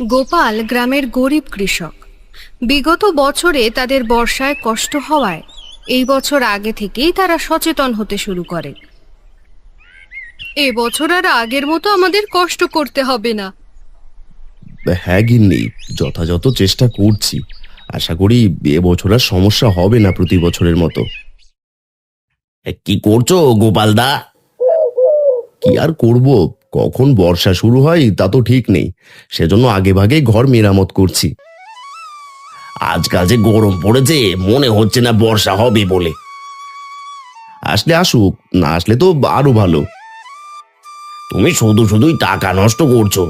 গোপাল গ্রামের গরিব কৃষক। বিগত বছরে তাদের বর্ষায় কষ্ট হওয়ায় এই বছর আগে থেকেই তারা সচেতন হতে শুরু করে। এবছর আর আগের মতো আমাদের কষ্ট করতে হবে না। হ্যাঁ গিন্নি, যথাযথ চেষ্টা করছি। আশা করি এবছর আর সমস্যা হবে না প্রতি বছরের মতো। কি করছো গোপালদা? কি আর করব, কখন বর্ষা শুরু হয় তা তো ঠিক নেই, সেজন্য আগেভাগে ঘর মেরামত করছি। আজকাল যে গরম পড়েছে, মনে হচ্ছে না বর্ষা হবে বলে। আসলে আসুক, না আসলে তো আরো ভালো। তুমি শুধু শুধুই টাকা নষ্ট করছো।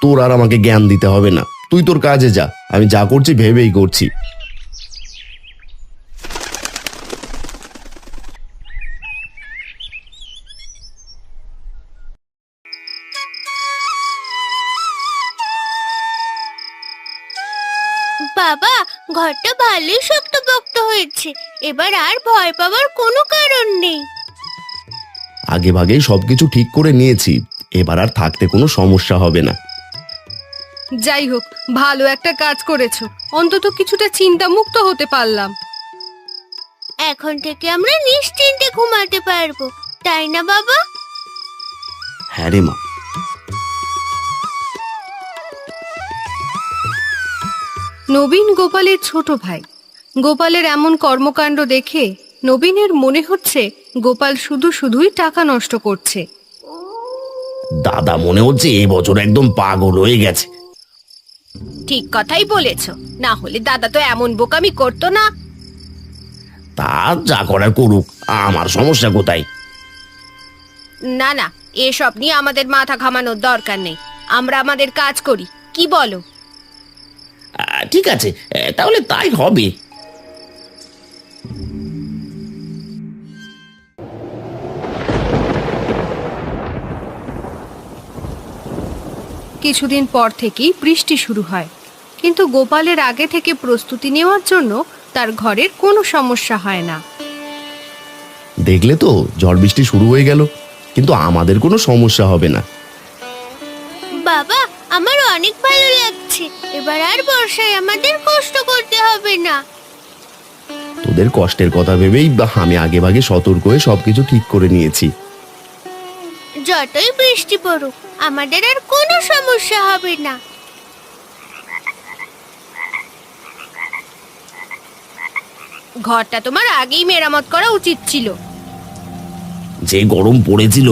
তোর আর আমাকে জ্ঞান দিতে হবে না, তুই তোর কাজে যা, আমি যা করছি ভেবেই করছি। বাবা, ঘরটা ভালোই শক্তপোক্ত হয়েছে। এবার আর ভয় পাওয়ার কোনো কারণ নেই। আগে ভাগেই সবকিছু ঠিক করে নিয়েছি, এবার আর থাকতে কোনো সমস্যা হবে না। যাই হোক, ভালো একটা কাজ করেছো, অন্তত কিছুটা চিন্তামুক্ত হতে পারলাম। এখন থেকে আমরা নিশ্চিন্তে ঘুমাতে পারবো, তাই না বাবা? হ্যাঁ রে মা। নবীন গোপালের ছোট ভাই। গোপালের এমন কর্মকাণ্ড দেখে নবীনের মনে হচ্ছে গোপাল শুধু শুধুই টাকা নষ্ট করছে। দাদা মনে হচ্ছে এই বছর একদম পাগল হয়ে গেছে। ঠিক কথাই বলেছো, না হলে দাদা তো এমন বোকামি করতো না। তা যা করার করুক, আমার সমস্যা কোথায়? না না, এসব নিয়ে আমাদের মাথা ঘামানোর দরকার নেই, আমরা আমাদের কাজ করি, কি বলো? ঠিক আছে, তাহলে তাই হবে। কিছুদিন পর থেকেই বৃষ্টি শুরু হয়, কিন্তু গোপালের আগে থেকে প্রস্তুতি নেওয়ার জন্য তার ঘরের কোনো সমস্যা হয় না। দেখলে তো, ঝড় বৃষ্টি শুরু হয়ে গেল, কিন্তু আমাদের কোনো সমস্যা হবে না। বাবা, আমার অনেক ভালো লাগছে। এবার আর বর্ষায় আমাদের কষ্ট করতে হবে না। তোদের কষ্টের কথা ভেবেই আমি আগে ভাগে সতর্ক হয়ে সবকিছু ঠিক করে নিয়েছি। যতই বৃষ্টি পড়ুক, আমাদের আর কোনো সমস্যা হবে না। ঘরটা তোমার আগেই মেরামত করা উচিত ছিল। যে গরম পড়েছিল,